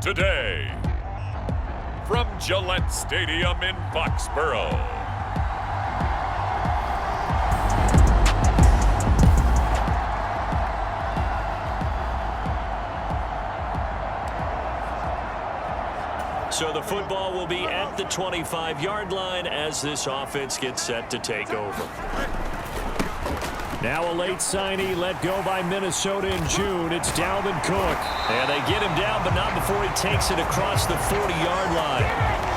today. From Gillette Stadium in Foxborough. So the football will be at the 25-yard line as this offense gets set to take over. Now a late signee let go by Minnesota in June. It's Dalvin Cook. And they get him down, but not before he takes it across the 40-yard line.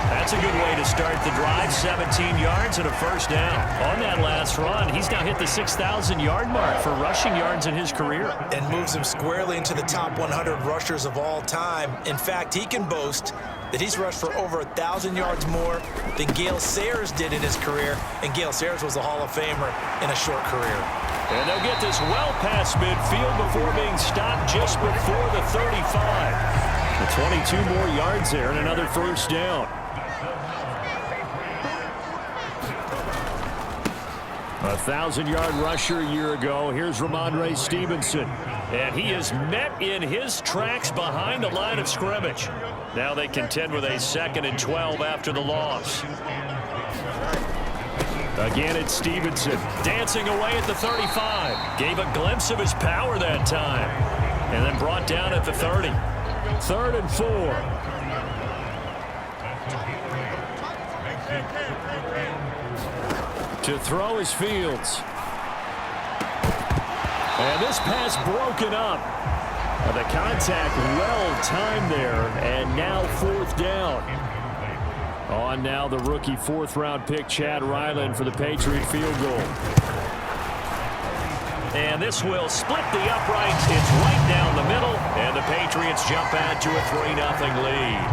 That's a good way to start the drive. 17 yards and a first down. On that last run, he's now hit the 6,000-yard mark for rushing yards in his career. And moves him squarely into the top 100 rushers of all time. In fact, he can boast that he's rushed for over 1,000 yards more than Gale Sayers did in his career. And Gale Sayers was a Hall of Famer in a short career. And they'll get this well past midfield before being stopped just before the 35. The 22 more yards there and another first down. A 1,000-yard rusher a year ago. Here's Ramondre Stevenson. And he is met in his tracks behind the line of scrimmage. Now they contend with a 2nd and 12 after the loss. Again, it's Stevenson. Dancing away at the 35. Gave a glimpse of his power that time. And then brought down at the 30. 3rd and 4. To throw is Fields. And this pass broken up. The contact well timed there. And now 4th down. On now the rookie 4th-round pick Chad Ryland for the Patriot field goal. And this will split the uprights. It's right down the middle. And the Patriots jump out to a 3-0 lead.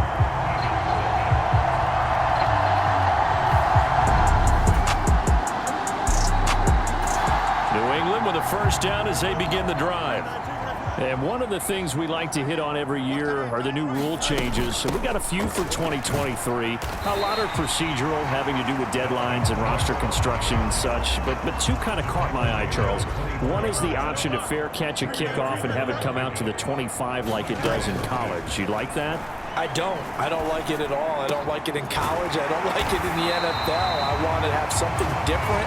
New England with a first down as they begin the drive. And one of the things we like to hit on every year are the new rule changes. So we got a few for 2023. A lot are procedural, having to do with deadlines and roster construction and such. But two kind of caught my eye, Charles. One is the option to fair catch a kickoff and have it come out to the 25 like it does in college. You like that? I don't like it at all. I don't like it in college. I don't like it in the NFL. I want to have something different,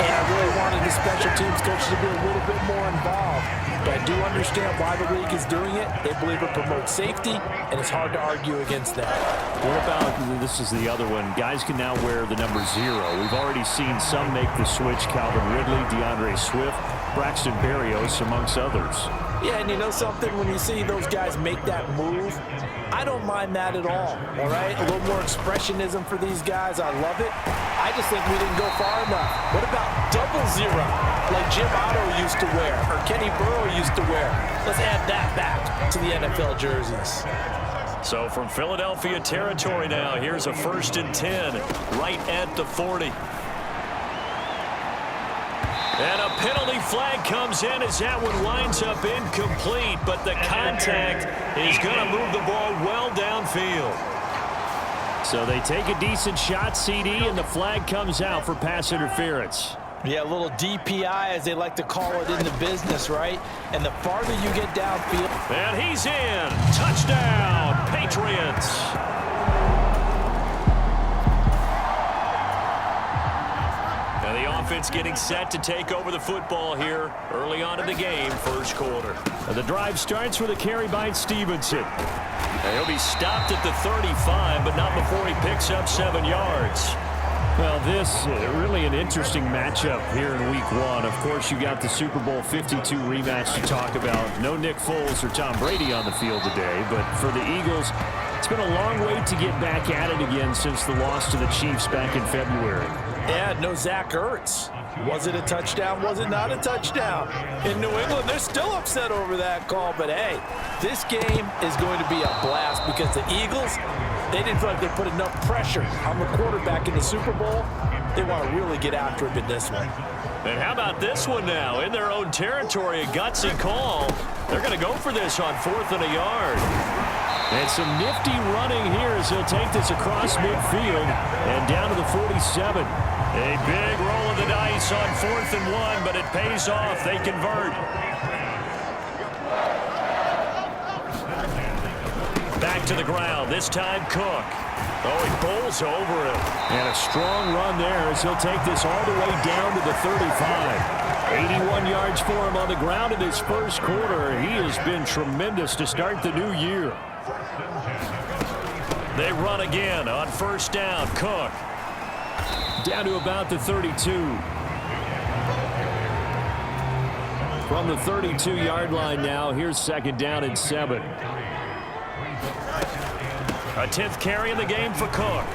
and I really wanted the special teams coaches to be a little bit more involved. But I do understand why the league is doing it. They believe it promotes safety, and it's hard to argue against that. What about, this is the other one, guys can now wear the number 0. We've already seen some make the switch. Calvin Ridley, DeAndre Swift, Braxton Berrios, amongst others. Yeah, and you know something? When you see those guys make that move, I don't mind that at all right? A little more expressionism for these guys. I love it. I just think we didn't go far enough. What about double 0, like Jim Otto used to wear or Kenny Burrow used to wear? Let's add that back to the NFL jerseys. So from Philadelphia territory now, here's a 1st and 10 right at the 40. And a penalty flag comes in as that one winds up incomplete, but the contact is going to move the ball well downfield. So they take a decent shot, CD, and the flag comes out for pass interference. Yeah, a little DPI, as they like to call it in the business, right? And the farther you get downfield. And he's in. Touchdown, Patriots. Offense getting set to take over the football here early on in the game, first quarter. The drive starts with a carry by Stevenson. And he'll be stopped at the 35, but not before he picks up 7 yards. Well, this really an interesting matchup here in week 1. Of course, you got the Super Bowl 52 rematch to talk about. No Nick Foles or Tom Brady on the field today, but for the Eagles, it's been a long wait to get back at it again since the loss to the Chiefs back in February. Yeah, no Zach Ertz. Was it a touchdown? Was it not a touchdown? In New England, they're still upset over that call. But, hey, this game is going to be a blast because the Eagles, they didn't feel like they put enough pressure on the quarterback in the Super Bowl. They want to really get after him in this one. And how about this one now? In their own territory, a gutsy call. They're going to go for this on 4th and a yard. And some nifty running here as he'll take this across midfield and down to the 47. A big roll of the dice on 4th and 1, but it pays off. They convert. Back to the ground, this time Cook. Oh, he bowls over him. And a strong run there as he'll take this all the way down to the 35. 81 yards for him on the ground in his first quarter. He has been tremendous to start the new year. They run again on first down. Cook. Down to about the 32. From the 32-yard line now, here's second down and 7. A 10th carry in the game for Cook.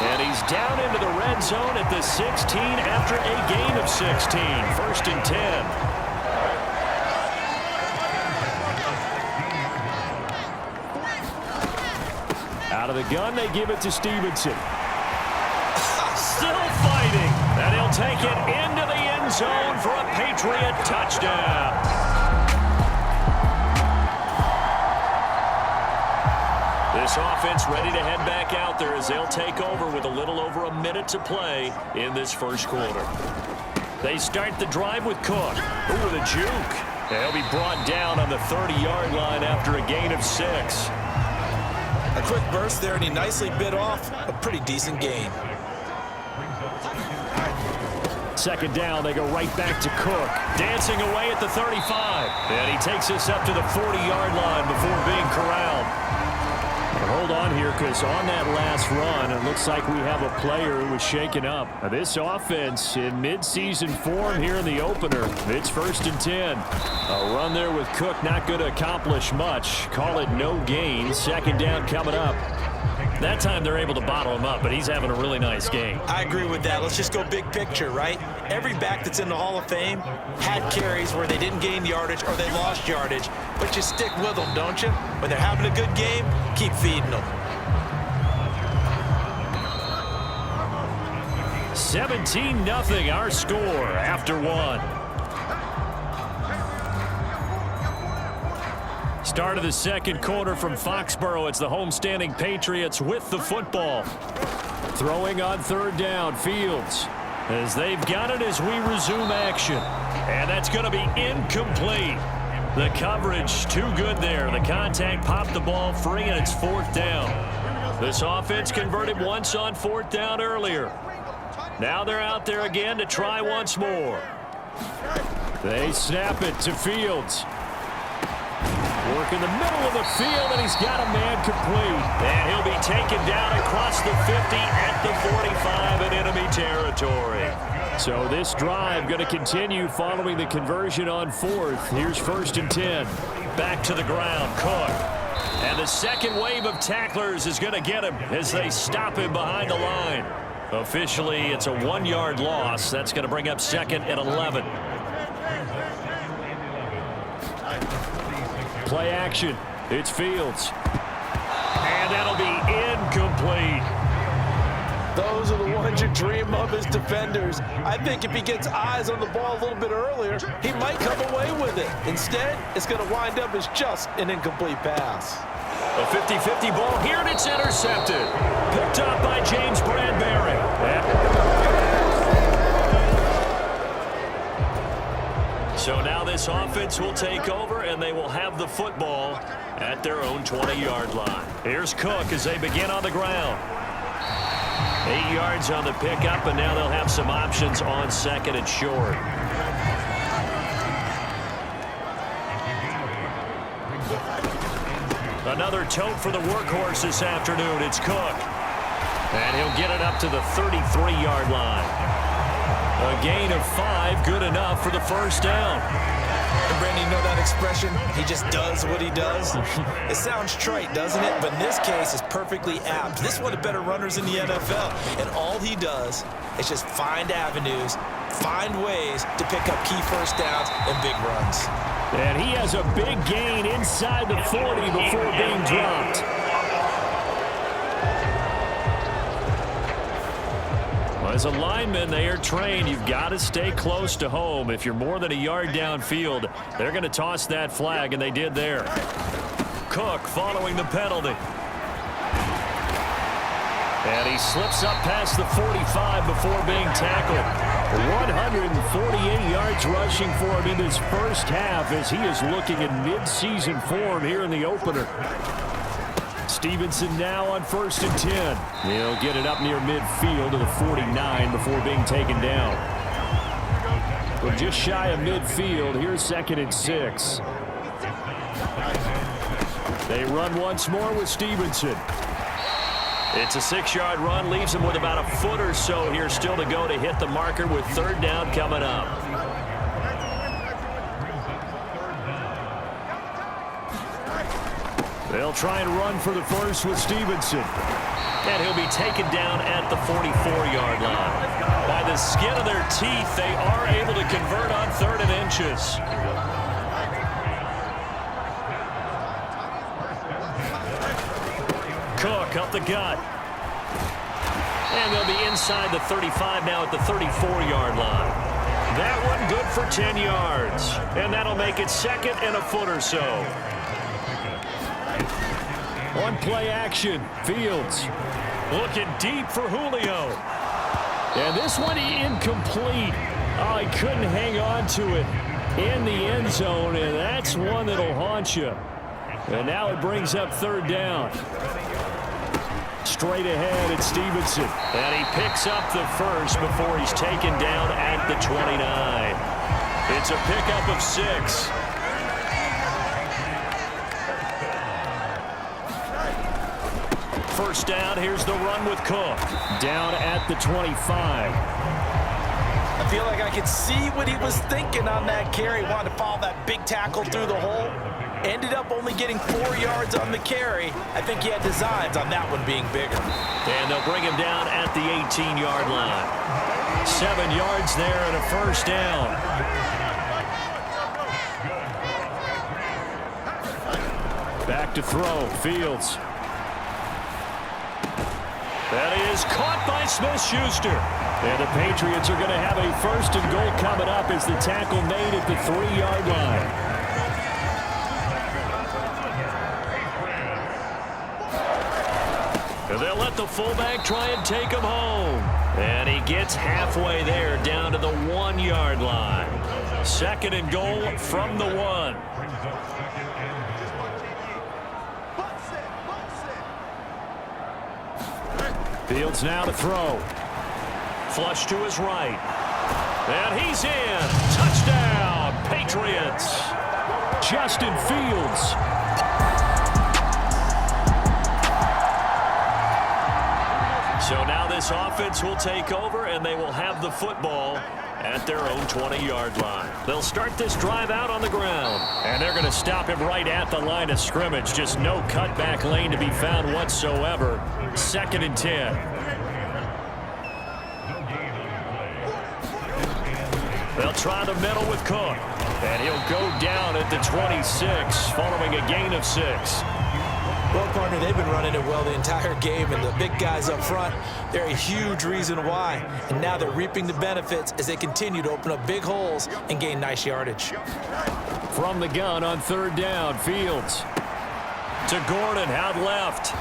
And he's down into the red zone at the 16 after a gain of 16. First and 10. Out of the gun, they give it to Stevenson. Still fighting. And he'll take it into the end zone for a Patriot touchdown. This offense ready to head back out there as they'll take over with a little over a minute to play in this first quarter. They start the drive with Cook. Ooh, with a juke. They'll be brought down on the 30-yard line after a gain of 6. A quick burst there, and he nicely bit off a pretty decent gain. Second down, they go right back to Cook. Dancing away at the 35. And he takes us up to the 40-yard line before being corralled. Hold on here, because on that last run, it looks like we have a player who was shaken up. Now, this offense in midseason form here in the opener. It's first and 10. A run there with Cook, not going to accomplish much. Call it no gain. Second down coming up. That time they're able to bottle him up, but he's having a really nice game. I agree with that. Let's just go big picture, right? Every back that's in the Hall of Fame had carries where they didn't gain yardage or they lost yardage, but you stick with them, don't you? When they're having a good game, keep feeding them. 17-0 our score after one. Start of the second quarter from Foxborough. It's the homestanding Patriots with the football. Throwing on third down, Fields. As they've got it as we resume action. And that's going to be incomplete. The coverage too good there. The contact popped the ball free, and it's fourth down. This offense converted once on fourth down earlier. Now they're out there again to try once more. They snap it to Fields. Work in the middle of the field, and he's got a man complete. And he'll be taken down across the 50 at the 45 in enemy territory. So this drive going to continue following the conversion on fourth. Here's first and 10. Back to the ground, Cook. And the second wave of tacklers is going to get him as they stop him behind the line. Officially, it's a 1-yard loss. That's going to bring up second and 11. Play action. It's Fields. And that'll be incomplete. Those are the ones you dream of as defenders. I think if he gets eyes on the ball a little bit earlier, he might come away with it. Instead, it's going to wind up as just an incomplete pass. A 50-50 ball here, and it's intercepted. Picked up by James Bradbury. So now this offense will take over, and they will have the football at their own 20-yard line. Here's Cook as they begin on the ground. 8 yards on the pickup, and now they'll have some options on second and short. Another tote for the workhorse this afternoon. It's Cook. And he'll get it up to the 33-yard line. A gain of 5, good enough for the first down. And Brandon, you know that expression? He just does what he does. It sounds trite, doesn't it? But in this case, it's perfectly apt. This is one of the better runners in the NFL. And all he does is just find avenues, find ways to pick up key first downs and big runs. And he has a big gain inside the 40 before being dropped. As a lineman, they are trained. You've got to stay close to home. If you're more than a yard downfield, they're going to toss that flag, and they did there. Cook following the penalty. And he slips up past the 45 before being tackled. 148 yards rushing for him in this first half as he is looking in mid-season form here in the opener. Stevenson now on 1st and 10. He'll get it up near midfield to the 49 before being taken down. From just shy of midfield, here's 2nd and 6. They run once more with Stevenson. It's a 6-yard run, leaves him with about a foot or so here still to go to hit the marker with 3rd down coming up. They'll try and run for the first with Stevenson. And he'll be taken down at the 44-yard line. By the skin of their teeth, they are able to convert on 3rd and inches. Cook up the gut. And they'll be inside the 35 now at the 34-yard line. That one good for 10 yards. And that'll make it 2nd and a foot or so. On play action, Fields looking deep for Julio. And this one incomplete. Oh, he couldn't hang on to it in the end zone, and that's one that'll haunt you. And now it brings up 3rd down. Straight ahead at Stevenson. And he picks up the first before he's taken down at the 29. It's a pickup of 6. First down, here's the run with Cook. Down at the 25. I feel like I could see what he was thinking on that carry. Wanted to follow that big tackle through the hole. Ended up only getting 4 yards on the carry. I think he had designs on that one being bigger. And they'll bring him down at the 18-yard line. 7 yards there and a first down. Back to throw, Fields. That is caught by Smith-Schuster. And the Patriots are going to have a 1st and goal coming up as the tackle made at the 3-yard line. And they'll let the fullback try and take him home. And he gets halfway there down to the 1-yard line. 2nd and goal from the 1. Fields now to throw. Flush to his right. And he's in. Touchdown, Patriots. Justin Fields. So now this offense will take over, and they will have the football at their own 20-yard line. They'll start this drive out on the ground. And they're going to stop him right at the line of scrimmage. Just no cutback lane to be found whatsoever. 2nd and 10. They'll try the middle with Cook. And he'll go down at the 26 following a gain of 6. Well, partner, they've been running it well the entire game, and the big guys up front, they're a huge reason why. And now they're reaping the benefits as they continue to open up big holes and gain nice yardage. From the gun on 3rd down, Fields. To Gordon, out left.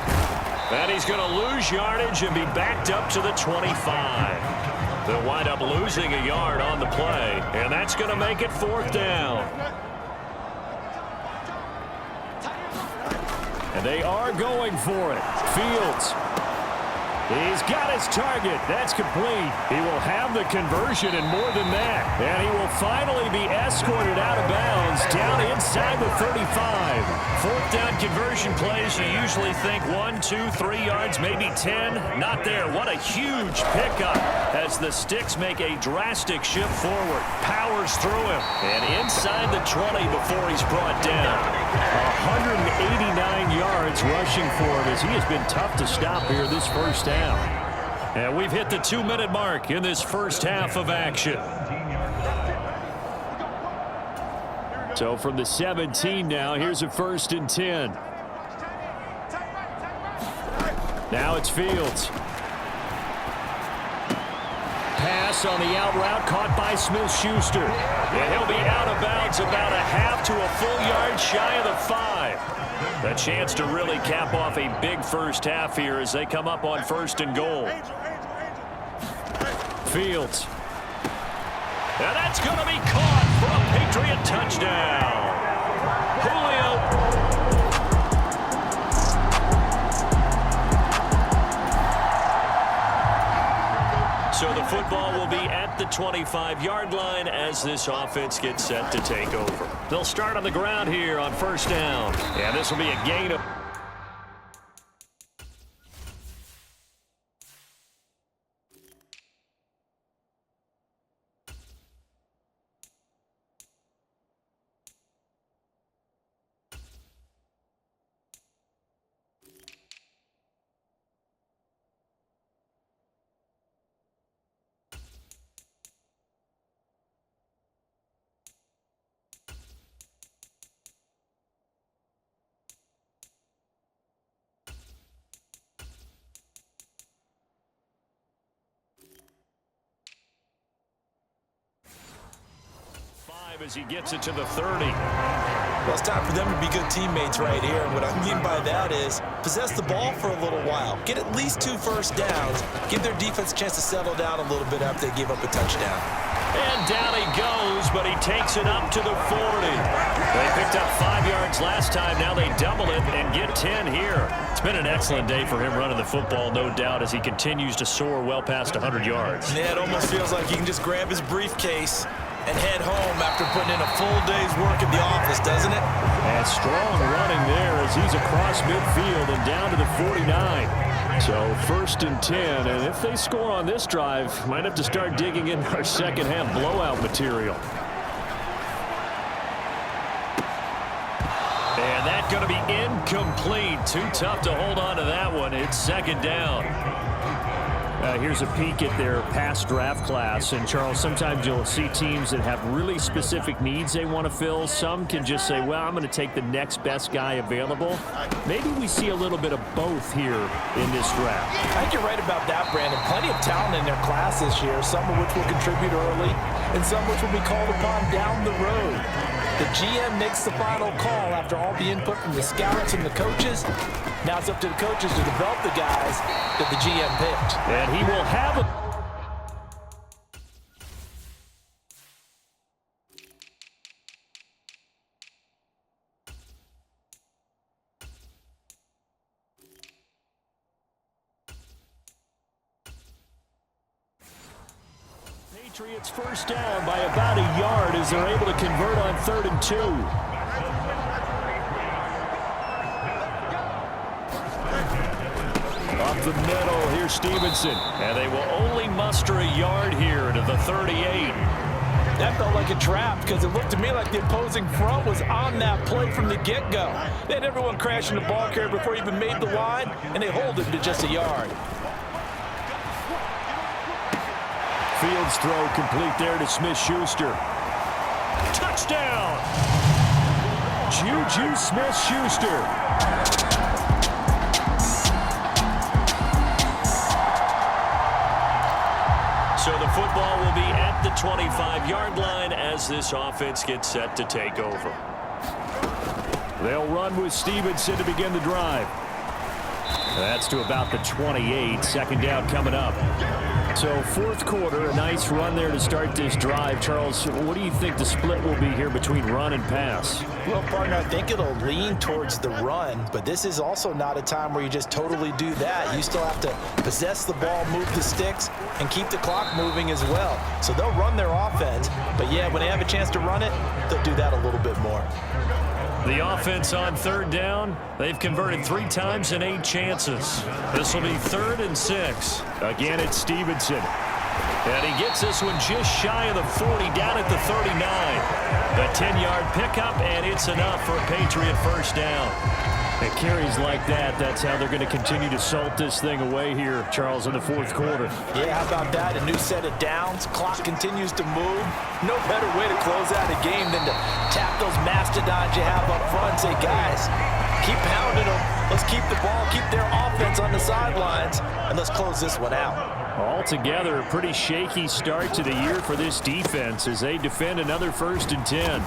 And he's going to lose yardage and be backed up to the 25. They'll wind up losing a yard on the play, and that's going to make it 4th down. And they are going for it. Fields. He's got his target. That's complete. He will have the conversion and more than that. And he will finally be escorted out of bounds down inside the 35. 4th down conversion plays, you usually think 1, 2, 3 yards, maybe 10. Not there. What a huge pickup as the sticks make a drastic shift forward. Powers through him. And inside the 20 before he's brought down. 189 yards rushing for him as he has been tough to stop here this first half. And we've hit the 2-minute mark in this first half of action. So from the 17 now, here's a 1st and 10. Now it's Fields. Pass on the out route caught by Smith-Schuster. And he'll be out of bounds about a half to a full yard shy of the 5. A chance to really cap off a big first half here as they come up on 1st and goal. Fields. And that's going to be caught for a Patriot touchdown. Julio. So the football will be at the 25-yard line as this offense gets set to take over. They'll start on the ground here on 1st down. And this will be a gain of... as he gets it to the 30. Well, it's time for them to be good teammates right here. And what I mean by that is possess the ball for a little while. Get at least 2 first downs. Give their defense a chance to settle down a little bit after they give up a touchdown. And down he goes, but he takes it up to the 40. They picked up 5 yards last time. Now they double it and get 10 here. It's been an excellent day for him running the football, no doubt, as he continues to soar well past 100 yards. Yeah, it almost feels like he can just grab his briefcase and head home after putting in a full day's work at the office, doesn't it? And strong running there as he's across midfield and down to the 49. So 1st and 10, and if they score on this drive, might have to start digging in our second half blowout material. And that's going to be incomplete. Too tough to hold on to that one. It's 2nd down. Here's a peek at their past draft class. And, Charles, sometimes you'll see teams that have really specific needs they want to fill. Some can just say, well, I'm going to take the next best guy available. Maybe we see a little bit of both here in this draft. I think you're right about that, Brandon. Plenty of talent in their class this year, some of which will contribute early and some which will be called upon down the road. The GM makes the final call after all the input from the scouts and the coaches. Now it's up to the coaches to develop the guys that the GM picked. And he will have a... Patriots 1st down by about a yard as they're able to convert on 3rd and 2. Up the middle, here's Stevenson. And they will only muster a yard here to the 38. That felt like a trap because it looked to me like the opposing front was on that play from the get-go. They had everyone crashing the ball carrier before he even made the line, and they hold it to just a yard. Fields throw complete there to Smith-Schuster. Touchdown! Juju Smith-Schuster. So the football will be at the 25-yard line as this offense gets set to take over. They'll run with Stevenson to begin the drive. That's to about the 28. 2nd down coming up. So 4th quarter, a nice run there to start this drive. Charles, what do you think the split will be here between run and pass? Well, partner, I think it'll lean towards the run, but this is also not a time where you just totally do that. You still have to possess the ball, move the sticks, and keep the clock moving as well. So they'll run their offense, but yeah, when they have a chance to run it, they'll do that a little bit more. The offense on 3rd down, they've converted 3 times in 8 chances. This will be 3rd and 6. Again, it's Stevenson. And he gets this one just shy of the 40, down at the 39. The 10-yard pickup, and it's enough for a Patriot 1st down. It carries like that. That's how they're going to continue to salt this thing away here, Charles, in the 4th quarter. Yeah, how about that? A new set of downs. Clock continues to move. No better way to close out a game than to tap those mastodons you have up front and say, guys, keep pounding them. Let's keep the ball, keep their offense on the sidelines, and let's close this one out. Altogether, a pretty shaky start to the year for this defense as they defend another 1st and 10.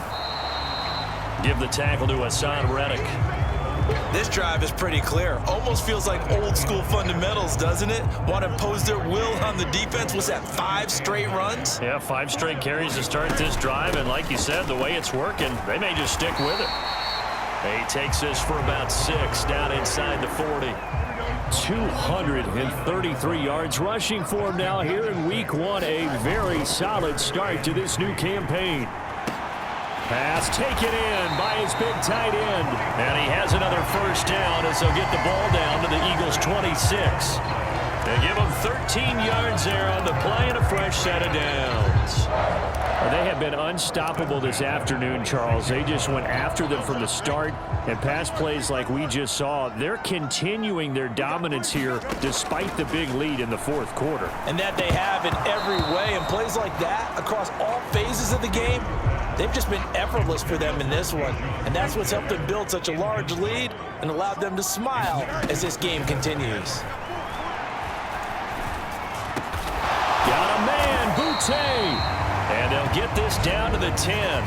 Give the tackle to Hassan Reddick. This drive is pretty clear. Almost feels like old school fundamentals, doesn't it? Want to impose their will on the defense. Was that 5 straight runs? Yeah, 5 straight carries to start this drive, and like you said, the way it's working, they may just stick with it. He takes this for about 6 down inside the 40. 233 yards rushing for him now here in week 1. A very solid start to this new campaign. Pass taken in by his big tight end. And he has another first down as they'll get the ball down to the Eagles' 26. They give him 13 yards there on the play and a fresh set of downs. They have been unstoppable this afternoon, Charles. They just went after them from the start, and pass plays like we just saw, they're continuing their dominance here despite the big lead in the fourth quarter. And that they have in every way, and plays like that across all phases of the game, they've just been effortless for them in this one. And that's what's helped them build such a large lead and allowed them to smile as this game continues. Got a man, Boutte. And they'll get this down to the 10.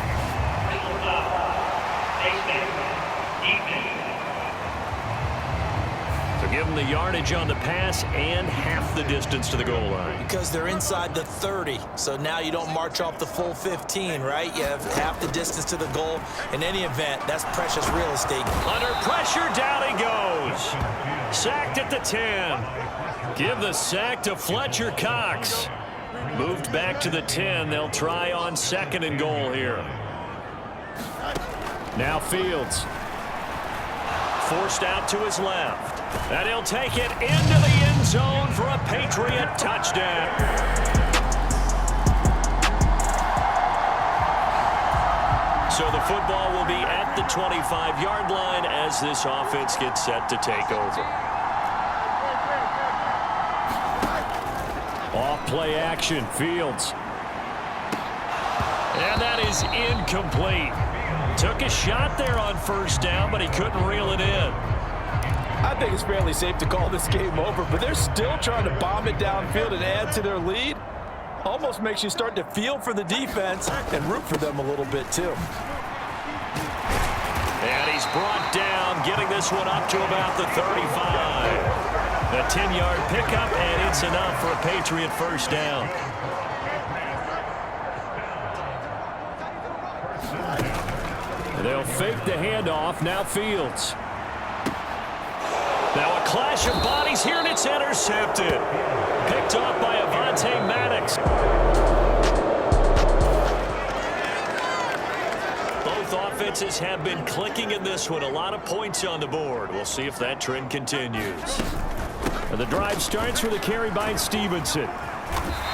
So give them the yardage on the pass and half the distance to the goal line. Because they're inside the 30, so now you don't march off the full 15, right? You have half the distance to the goal. In any event, that's precious real estate. Under pressure, down he goes. Sacked at the 10. Give the sack to Fletcher Cox. Moved back to the 10. They'll try on 2nd and goal here. Now Fields. Forced out to his left. And he'll take it into the end zone for a Patriot touchdown. So the football will be at the 25-yard line as this offense gets set to take over. Off play action, Fields. And that is incomplete. Took a shot there on first down, but he couldn't reel it in. I think it's fairly safe to call this game over, but they're still trying to bomb it downfield and add to their lead. Almost makes you start to feel for the defense and root for them a little bit too. And he's brought down, getting this one up to about the 35. A 10-yard pickup, and it's enough for a Patriot first down. They'll fake the handoff. Now Fields. Now a clash of bodies here, and it's intercepted. Picked off by Avonte Maddox. Both offenses have been clicking in this one. A lot of points on the board. We'll see if that trend continues. The drive starts with a carry by Stevenson.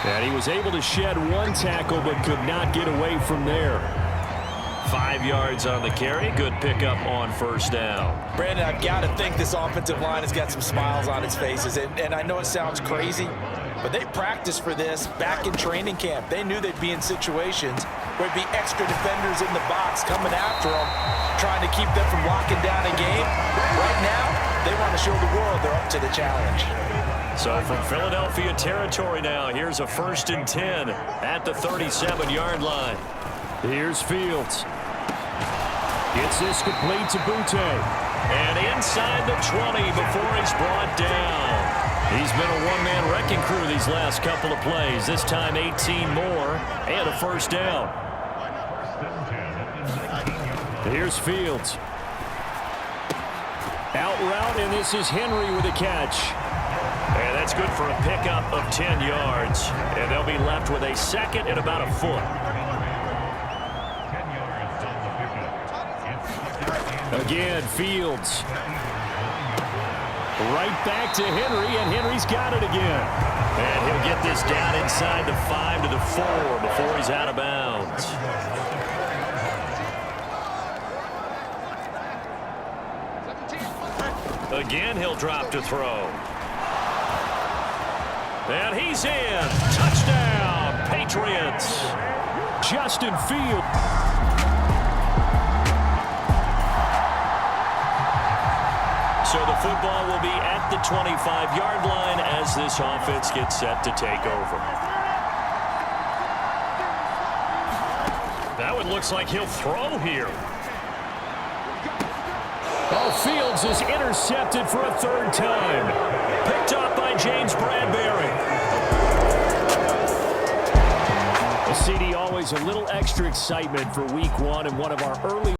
And he was able to shed 1 tackle but could not get away from there. 5 yards on the carry. Good pickup on first down. Brandon, I've got to think this offensive line has got some smiles on its faces. And I know it sounds crazy, but they practiced for this back in training camp. They knew they'd be in situations where there'd be extra defenders in the box coming after them, trying to keep them from locking down a game. Right now, they want to show the world they're up to the challenge. So from Philadelphia territory now, here's a 1st and 10 at the 37-yard line. Here's Fields. Gets this complete to Boutte. And inside the 20 before he's brought down. He's been a one-man wrecking crew these last couple of plays. This time 18 more and a first down. Here's Fields. Out route, and this is Henry with a catch. And that's good for a pickup of 10 yards. And they'll be left with a 2nd and about a foot. Again, Fields. Right back to Henry, and Henry's got it again. And he'll get this down inside the 5 to the 4 before he's out of bounds. Again, he'll drop to throw. And he's in. Touchdown, Patriots. Justin Fields. So the football will be at the 25-yard line as this offense gets set to take over. That one looks like he'll throw here. Oh, Fields is intercepted for a third time. Picked up by James Bradbury. A CD, always a little extra excitement for week one and one of our early